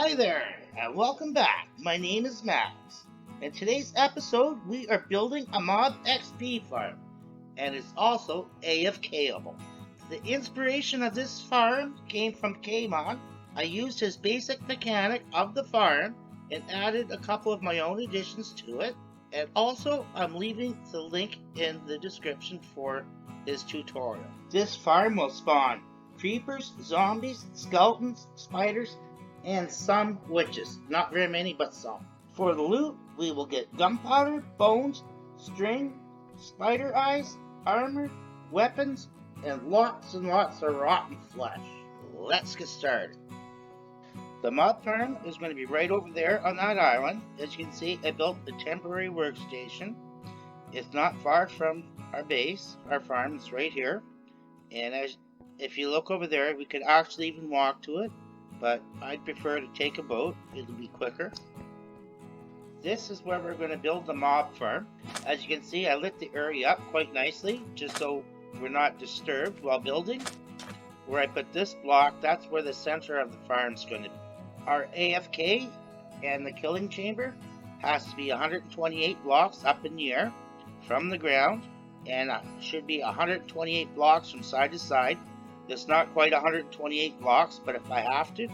Hi there, and welcome back. My name is Max. In today's episode, we are building a mob XP farm, and it's also AFK-able. The inspiration of this farm came from Kmond. I used his basic mechanic of the farm and added a couple of my own additions to it. And also, I'm leaving the link in the description for his tutorial. This farm will spawn creepers, zombies, skeletons, spiders, and some witches. Not very many, but some. For the loot, we will get gunpowder, bones, string, spider eyes, armor, weapons, and lots of rotten flesh. Let's get started. The mob farm is going to be right over there on that island. As you can see, I built a temporary workstation. It's not far from our base. Our farm is right here. And if you look over there, we could actually even walk to it, but I'd prefer to take a boat. It'll be quicker. This is where we're going to build the mob farm. As you can see, I lit the area up quite nicely, just so we're not disturbed while building. Where I put this block, that's where the center of the farm is going to be. Our AFK and the killing chamber has to be 128 blocks up in the air from the ground, and should be 128 blocks from side to side. It's not quite 128 blocks, but if I have to,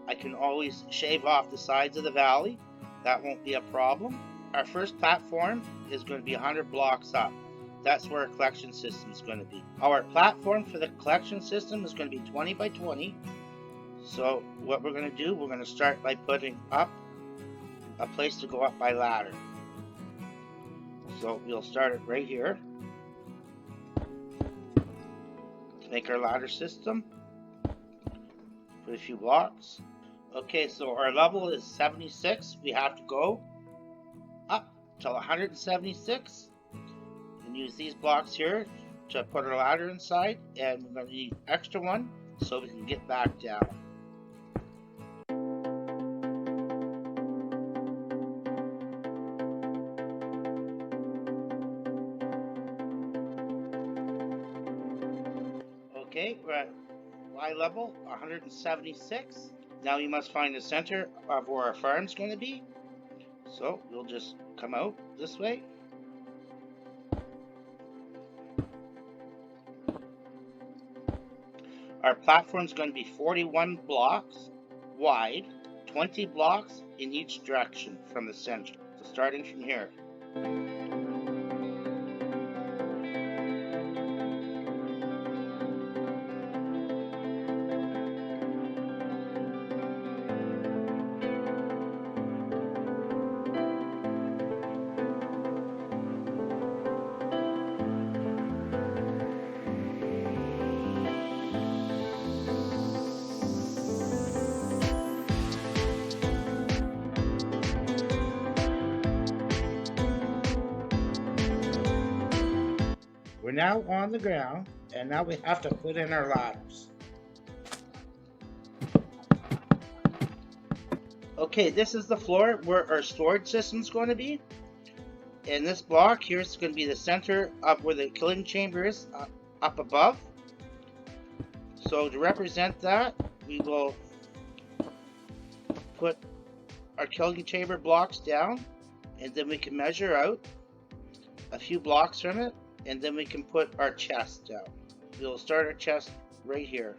I can always shave off the sides of the valley. That won't be a problem. Our first platform is going to be 100 blocks up. That's where our collection system is going to be. Our platform for the collection system is going to be 20 by 20. So what we're going to do, we're going to start by putting up a place to go up by ladder. So we'll start it right here. Make our ladder system. Put a few blocks. Okay, so our level is 76. We have to go up till 176 and use these blocks here to put our ladder inside, and we're going to need an extra one so we can get back down. Okay, we're at Y level 176. Now we must find the center of where our farm's going to be. So we'll just come out this way. Our platform's going to be 41 blocks wide, 20 blocks in each direction from the center. So starting from here. We're now on the ground, and now we have to put in our ladders. Okay, this is the floor where our storage system is going to be. And this block here is going to be the center of where the killing chamber is, up above. So to represent that, we will put our killing chamber blocks down, and then we can measure out a few blocks from it, and then we can put our chest down. We'll start our chest right here.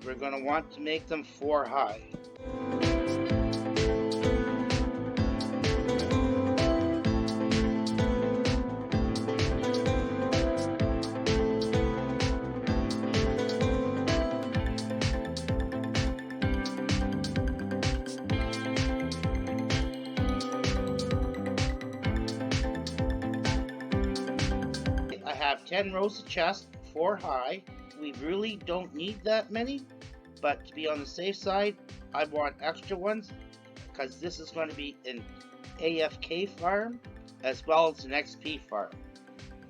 We're going to want to make them 4 high. I have 10 rows of chests, 4 high. We really don't need that many, but to be on the safe side, I want extra ones because this is going to be an AFK farm as well as an XP farm.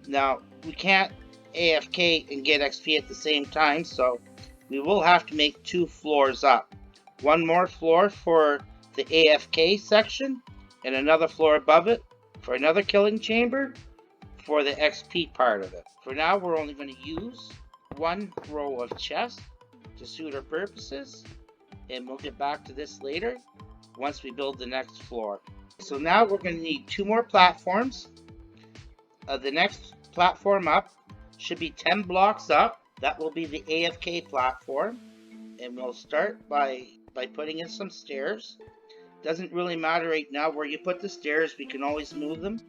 Now, we can't AFK and get XP at the same time, so we will have to make 2 floors up. One more floor for the AFK section and another floor above it for another killing chamber for the XP part of it. For now, we're only going to use 1 row of chests to suit our purposes, and we'll get back to this later once we build the next floor. So now we're going to need 2 more platforms. The next platform up should be 10 blocks up. That will be the AFK platform, and we'll start by putting in some stairs. Doesn't really matter right now where you put the stairs, we can always move them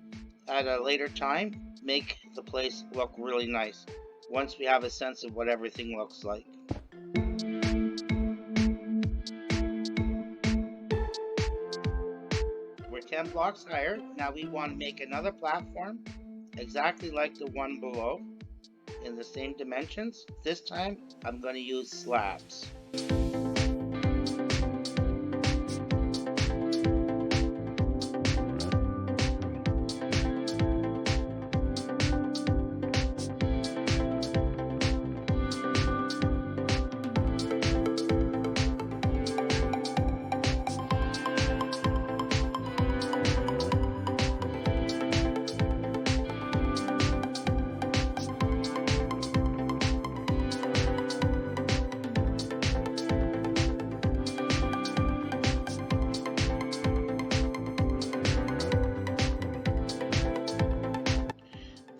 at a later time, make the place look really nice once we have a sense of what everything looks like. We're 10 blocks higher. Now we want to make another platform exactly like the one below in the same dimensions. This time I'm going to use slabs.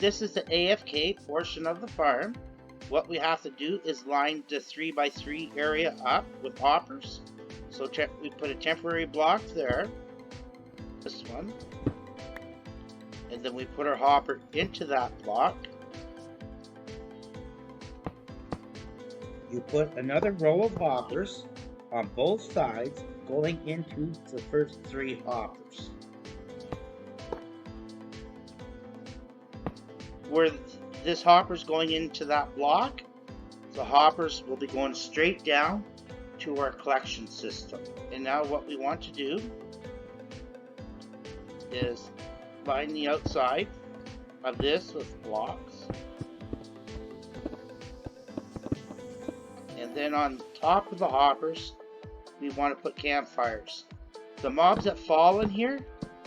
This is the AFK portion of the farm. What we have to do is line the 3x3 area up with hoppers. So we put a temporary block there, this one, and then we put our hopper into that block. You put another row of hoppers on both sides going into the first 3 hoppers. Where this hopper is going into that block, the hoppers will be going straight down to our collection system. And now what we want to do is line the outside of this with blocks. And then on top of the hoppers, we want to put campfires. The mobs that fall in here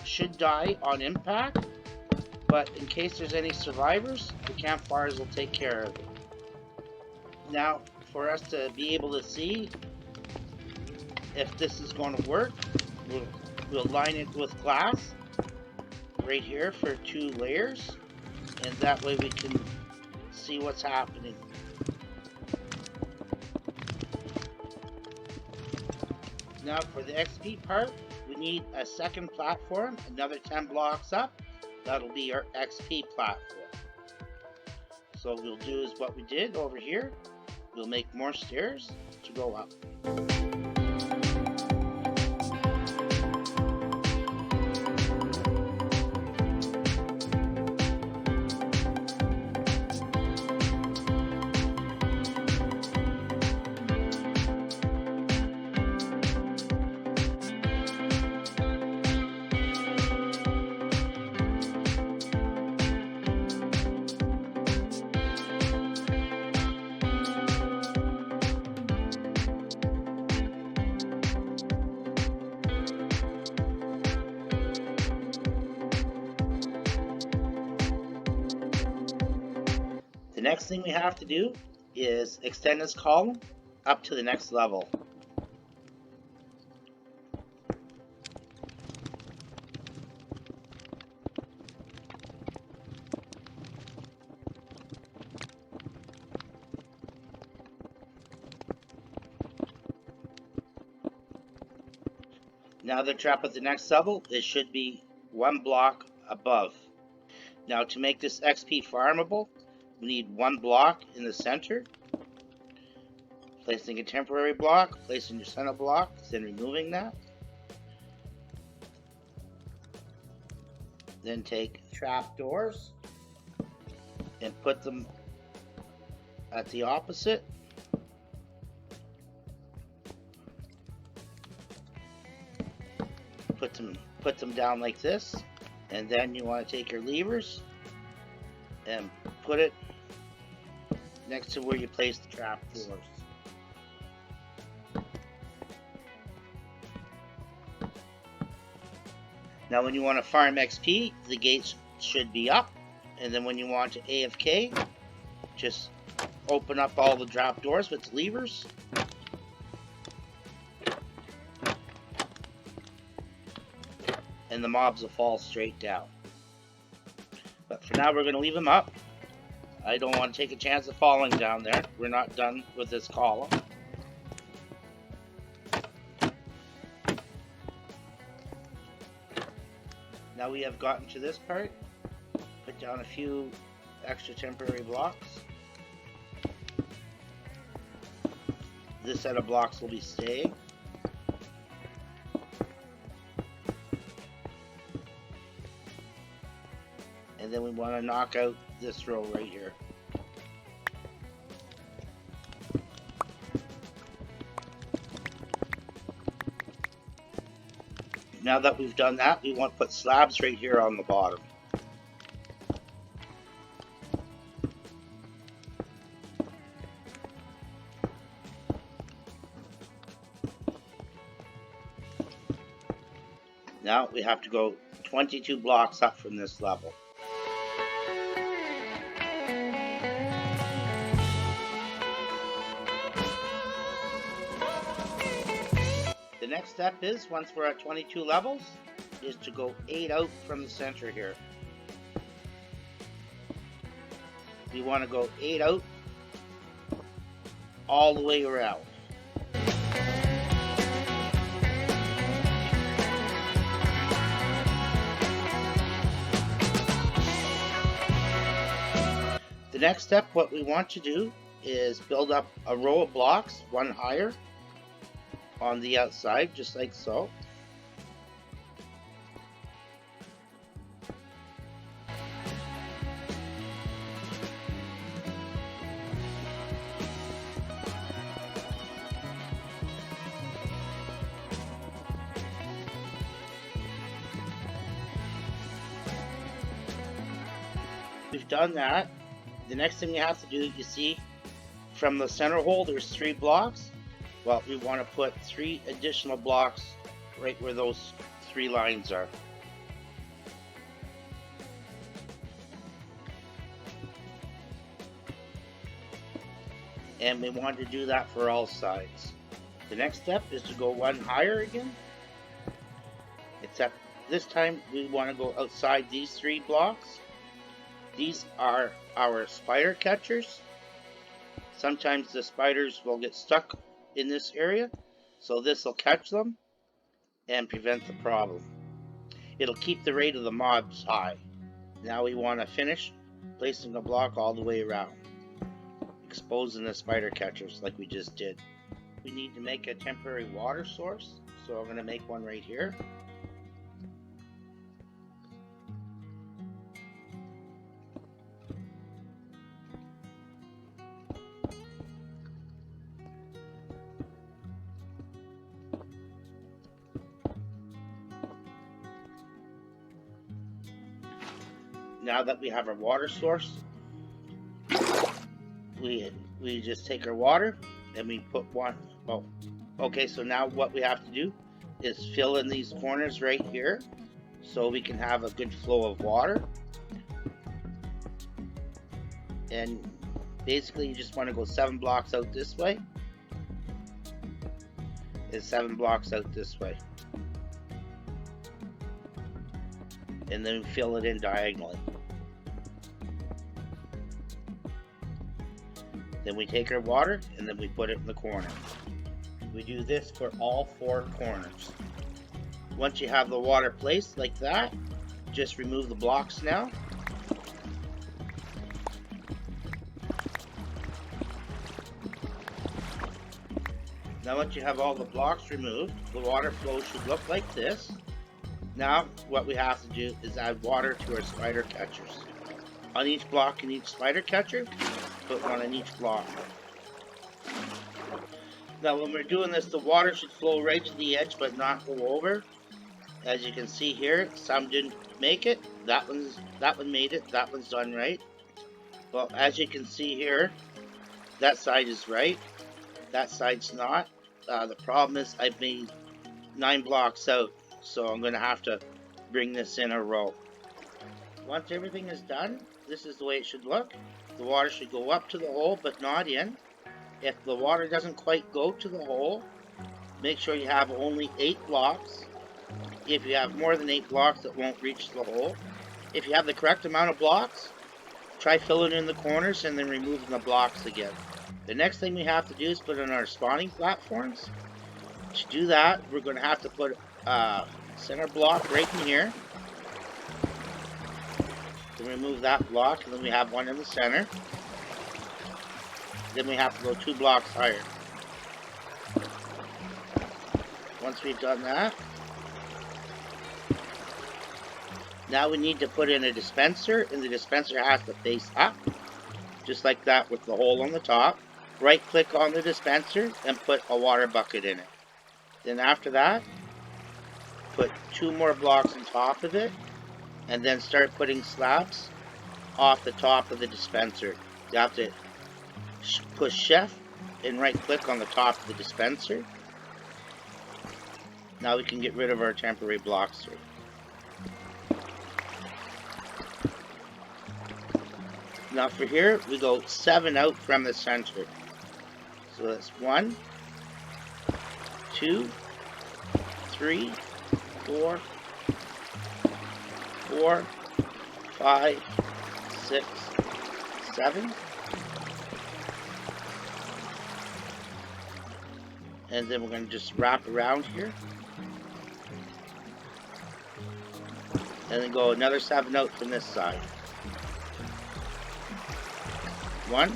should die on impact, but in case there's any survivors, the campfires will take care of it. Now, for us to be able to see if this is going to work, we'll line it with glass right here for 2 layers, and that way we can see what's happening. Now for the XP part, we need a second platform, another 10 blocks up. That'll be our XP platform. So what we'll do is what we did over here. We'll make more stairs to go up. The next thing we have to do is extend this column up to the next level. Now that you're up at the next level, it should be 1 block above. Now to make this XP farmable, we need 1 block in the center, placing a temporary block, placing your center block, then removing that. Then take trapdoors and put them at the opposite. Put them down like this, and then you want to take your levers and put it next to where you place the trapdoors. Now when you want to farm XP, the gates should be up, and then when you want to AFK, just open up all the drop doors with the levers. And the mobs will fall straight down. But for now, we're going to leave them up. I don't want to take a chance of falling down there. We're not done with this column. Now we have gotten to this part. Put down a few extra temporary blocks. This set of blocks will be staying. And then we want to knock out this row right here. Now that we've done that, we want to put slabs right here on the bottom. Now we have to go 22 blocks up from this level. The next step is, once we're at 22 levels, is to go 8 out from the center here. We want to go 8 out all the way around. The next step, what we want to do is build up a row of blocks, one higher, on the outside, just like so. We've done that. The next thing we have to do, you see, from the center hole, there's 3 blocks. Well, we want to put 3 additional blocks right where those 3 lines are. And we want to do that for all sides. The next step is to go 1 higher again. Except this time we want to go outside these 3 blocks. These are our spider catchers. Sometimes the spiders will get stuck in this area, so this will catch them and prevent the problem. It'll keep the rate of the mobs high. Now we want to finish placing a block all the way around, exposing the spider catchers like we just did. We need to make a temporary water source, so I'm going to make one right here. Now that we have our water source, we just take our water and we put one. Oh, okay, so now what we have to do is fill in these corners right here so we can have a good flow of water. And basically you just want to go 7 blocks out this way and 7 blocks out this way. And then fill it in diagonally. Then we take our water and then we put it in the corner. We do this for all 4 corners. Once you have the water placed like that, just remove the blocks now. Now once you have all the blocks removed, the water flow should look like this. Now what we have to do is add water to our spider catchers. On each block in each spider catcher, put one on each block. Now when we're doing this, the water should flow right to the edge but not go over. As you can see here, some didn't make it. That one made it. That one's done right. Well, as you can see here, that side is right. That side's not. The problem is I've made 9 blocks out, so I'm going to have to bring this in a row. Once everything is done, this is the way it should look. the water should go up to the hole but not in. If the water doesn't quite go to the hole, make sure you have only 8 blocks. If you have more than 8 blocks, it won't reach the hole. If you have the correct amount of blocks, try filling in the corners and then removing the blocks again. The next thing we have to do is put in our spawning platforms. To do that, we're going to have to put a center block right in here. Then remove that block, and then we have one in the center. Then we have to go 2 blocks higher. Once we've done that, now we need to put in a dispenser, and the dispenser has to face up, just like that with the hole on the top. Right click on the dispenser and put a water bucket in it. Then after that, put 2 more blocks on top of it, and then start putting slabs off the top of the dispenser. You have to push shift and right click on the top of the dispenser. Now we can get rid of our temporary blocks here. Now for here, we go 7 out from the center. So that's 1, 2, 3, 4, 5, 6, 7. And then we're going to just wrap around here. And then go another 7 out from this side. 1,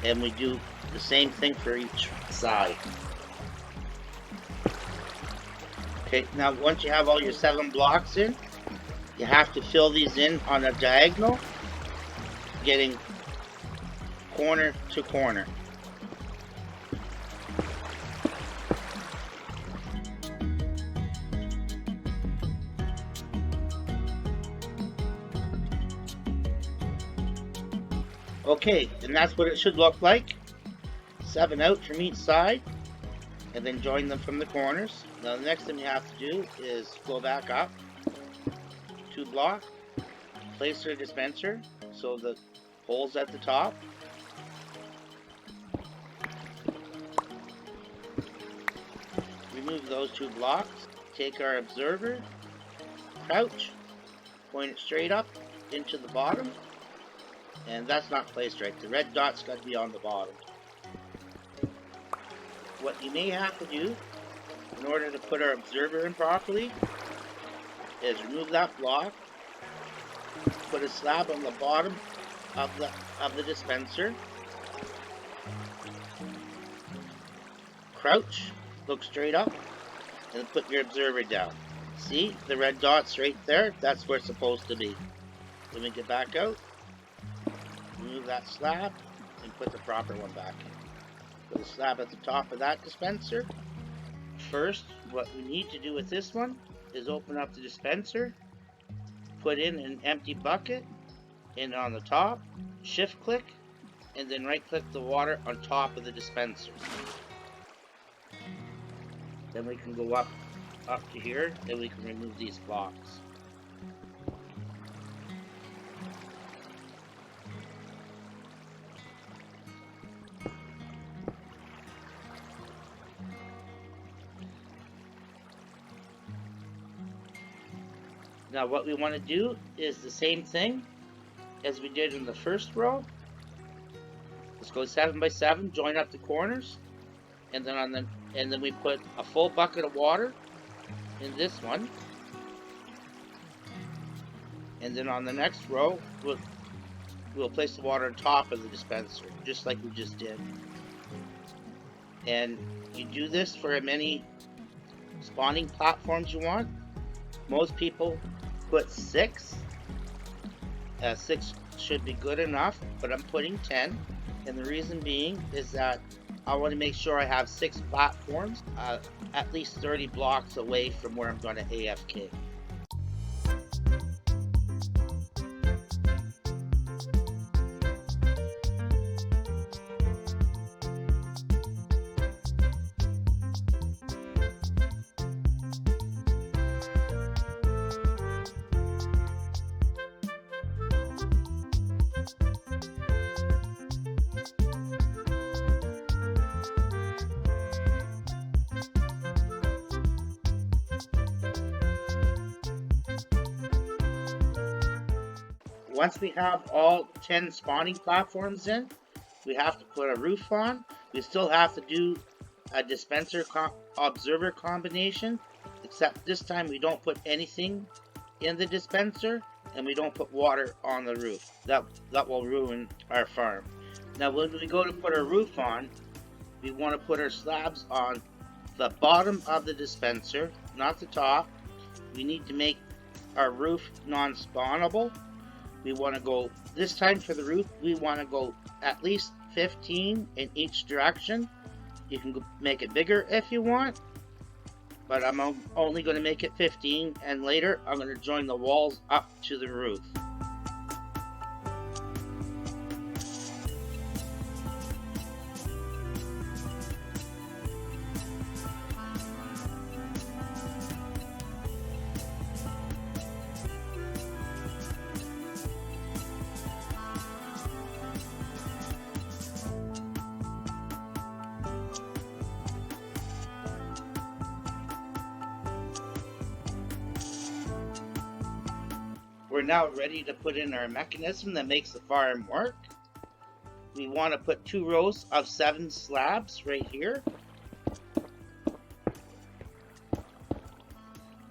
and we do the same thing for each side. Okay, now once you have all your 7 blocks in, you have to fill these in on a diagonal, getting corner to corner. Okay, and that's what it should look like. 7 out from each side, and then join them from the corners. Now the next thing we have to do is go back up 2 blocks, place your dispenser so the hole's at the top. Remove those 2 blocks, take our observer, crouch, point it straight up into the bottom. And that's not placed right. The red dot's got to be on the bottom. What you may have to do in order to put our observer in properly is remove that block, put a slab on the bottom of the dispenser, crouch, look straight up, and put your observer down. See, the red dot's right there. That's where it's supposed to be. Let me get back out. Remove that slab and put the proper one back in. Put the slab at the top of that dispenser. First, what we need to do with this one is open up the dispenser, put in an empty bucket, and on the top, shift click, and then right click the water on top of the dispenser. Then we can go up to here, and we can remove these blocks. Now what we want to do is the same thing as we did in the first row. Let's go 7 by 7, join up the corners, and then we put a full bucket of water in this one. And then on the next row, we'll place the water on top of the dispenser, just like we just did. And you do this for as many spawning platforms you want. Most people put 6. 6 should be good enough, but I'm putting 10. And the reason being is that I want to make sure I have 6 platforms at least 30 blocks away from where I'm going to AFK. once we have all 10 spawning platforms in, we have to put a roof on. We still have to do a dispenser observer combination, except this time we don't put anything in the dispenser and we don't put water on the roof. That will ruin our farm. Now when we go to put our roof on, we want to put our slabs on the bottom of the dispenser, not the top. We need to make our roof non-spawnable. We want to go, this time for the roof, we want to go at least 15 in each direction. You can make it bigger if you want, but I'm only going to make it 15, and later I'm going to join the walls up to the roof. We're now ready to put in our mechanism that makes the farm work. We want to put 2 rows of 7 slabs right here.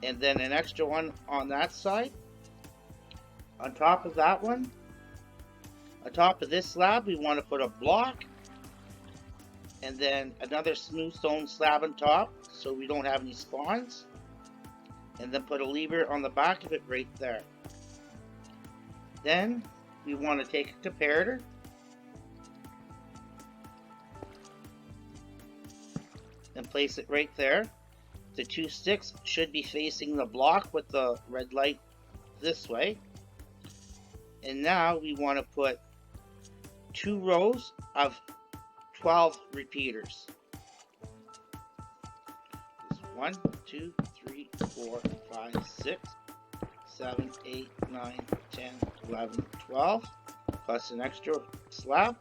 And then an extra one on that side. On top of that one, on top of this slab, we want to put a block. And then another smooth stone slab on top so we don't have any spawns. And then put a lever on the back of it right there. Then we want to take a comparator and place it right there. The 2 sticks should be facing the block with the red light this way. And now we want to put 2 rows of 12 repeaters. 1, 2, 3, 4, 5, 6, 7, 8, 9, 10, 11, 12, plus an extra slab.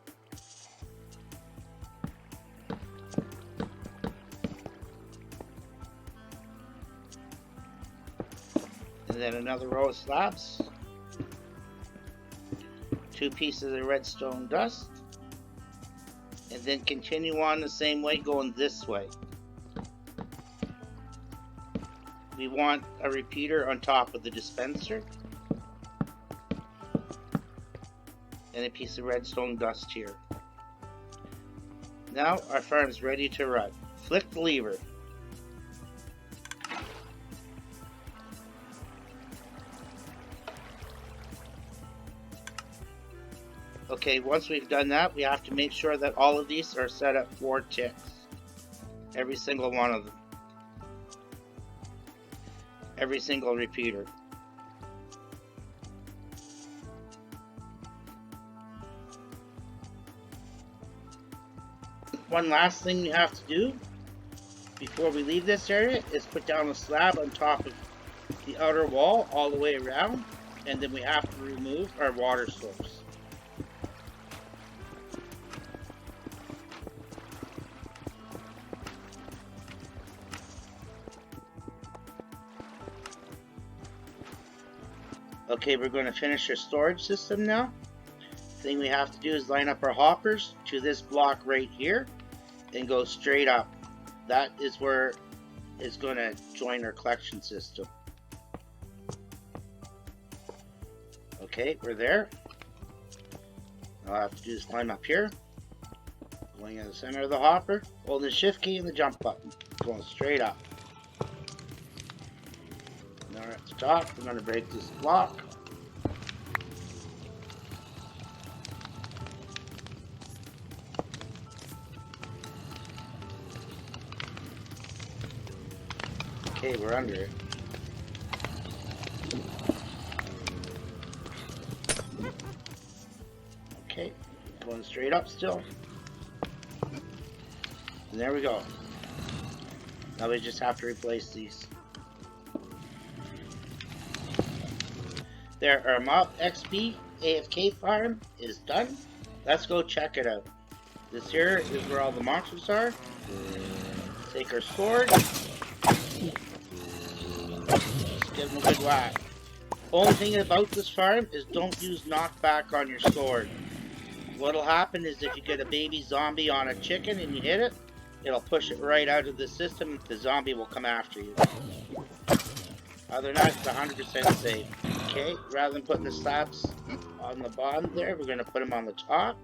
And then another row of slabs. 2 pieces of redstone dust. And then continue on the same way, going this way. We want a repeater on top of the dispenser. And a piece of redstone dust here. Now our farm's ready to run. Flick the lever. Okay, once we've done that, we have to make sure that all of these are set at 4 ticks. Every single one of them. Every single repeater. One last thing we have to do before we leave this area is put down a slab on top of the outer wall all the way around, and then we have to remove our water source. Okay, we're going to finish our storage system now. The thing we have to do is line up our hoppers to this block right here and go straight up. That is where it's going to join our collection system. Okay, we're there. All I have to do is climb up here, going in the center of the hopper, holding the shift key and the jump button, going straight up. Now we're at the top, we're going to break this block. Okay, we're under it. Okay, going straight up still. And there we go. Now we just have to replace these. There, our Mob XP AFK farm is done. Let's go check it out. This here is where all the monsters are. Take our sword. Let's give them a good whack. Only thing about this farm is don't use knockback on your sword. What'll happen is if you get a baby zombie on a chicken and you hit it, it'll push it right out of the system and the zombie will come after you. Other than that, it's 100% safe. Okay, rather than putting the slabs on the bottom there, we're going to put them on the top.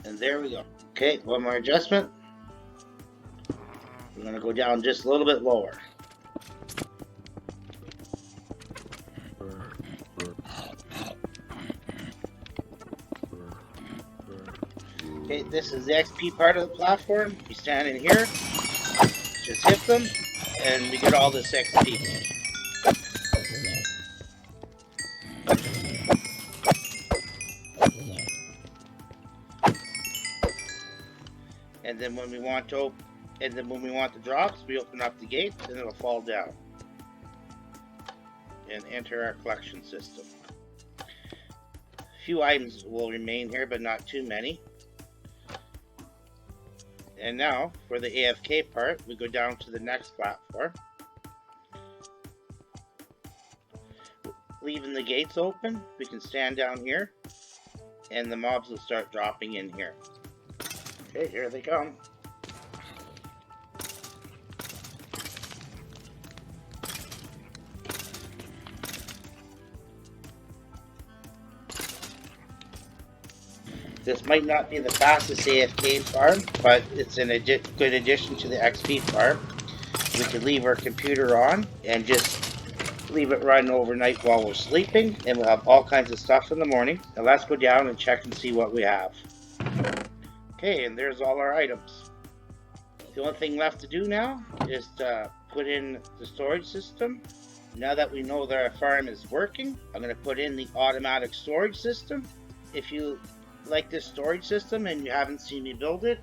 And there we go. Okay, one more adjustment. We're going to go down just a little bit lower. Okay, this is the XP part of the platform. You stand in here, just hit them, and we get all this XP. And then when we want the drops, we open up the gates and it'll fall down and enter our collection system. A few items will remain here, but not too many. And now for the AFK part, we go down to the next platform, leaving the gates open. We can stand down here and the mobs will start dropping in here. Okay, here they come. This might not be the fastest AFK farm, but it's a good addition to the XP farm. We can leave our computer on and just leave it run overnight while we're sleeping, and we'll have all kinds of stuff in the morning. Now let's go down and check and see what we have. Okay, and there's all our items. The only thing left to do now is to put in the storage system. Now that we know that our farm is working, I'm going to put in the automatic storage system. If you like this storage system and you haven't seen me build it,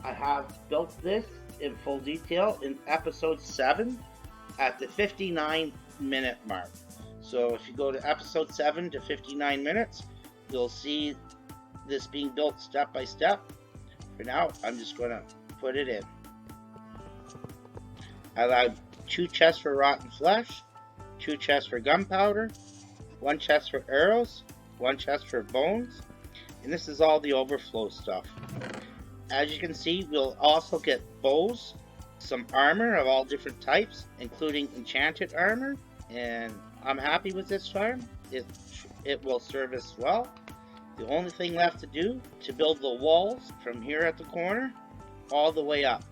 I have built this in full detail in episode 7 at the 59-minute mark. So if you go to episode 7 to 59 minutes, you'll see this being built step by step. For now, I'm just going to put it in. I allowed 2 chests for rotten flesh, 2 chests for gunpowder, 1 chest for arrows, 1 chest for bones, and this is all the overflow stuff. As you can see, we'll also get bows, some armor of all different types, including enchanted armor, and I'm happy with this farm. It will serve us well. The only thing left to do to build the walls from here at the corner all the way up.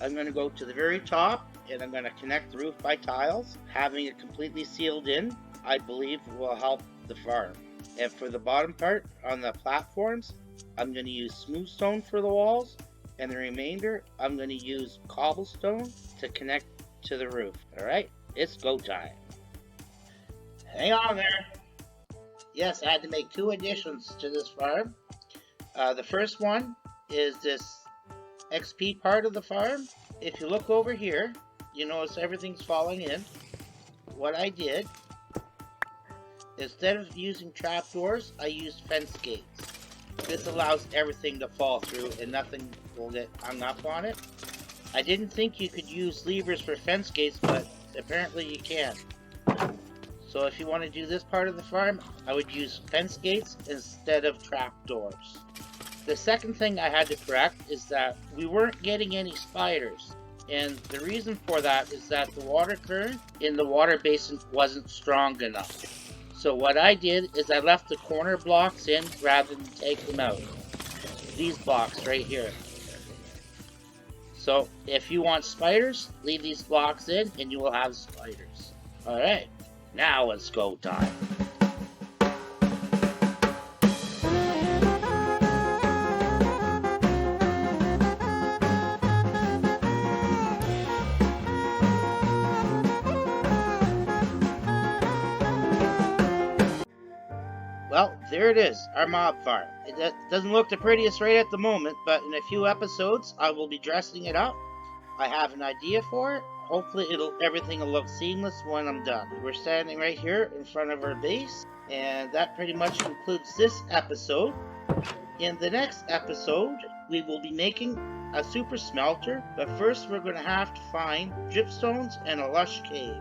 I'm going to go to the very top and I'm going to connect the roof by tiles. Having it completely sealed in, I believe, will help the farm. And for the bottom part on the platforms, I'm going to use smooth stone for the walls, and the remainder I'm going to use cobblestone to connect to the roof. Alright, it's go time. Hang on there. Yes, I had to make 2 additions to this farm. The first one is this XP part of the farm. If you look over here, you notice everything's falling in. What I did, instead of using trapdoors, I used fence gates. This allows everything to fall through and nothing will get hung up on it. I didn't think you could use levers for fence gates, but apparently you can. So if you want to do this part of the farm, I would use fence gates instead of trapdoors. The second thing I had to correct is that we weren't getting any spiders. And the reason for that is that the water current in the water basin wasn't strong enough. So what I did is I left the corner blocks in rather than take them out. These blocks right here. So if you want spiders, leave these blocks in and you will have spiders. Alright, now it's go time. Well, there it is, our mob farm. It doesn't look the prettiest right at the moment, but in a few episodes, I will be dressing it up. I have an idea for it. Hopefully, everything will look seamless when I'm done. We're standing right here in front of our base, and that pretty much concludes this episode. In the next episode, we will be making a super smelter, but first we're going to have to find dripstones and a lush cave.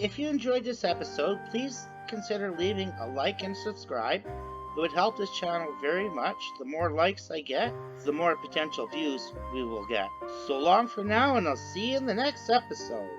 If you enjoyed this episode, please consider leaving a like and subscribe. It would help this channel very much. The more likes I get, the more potential views we will get. So long for now, and I'll see you in the next episode.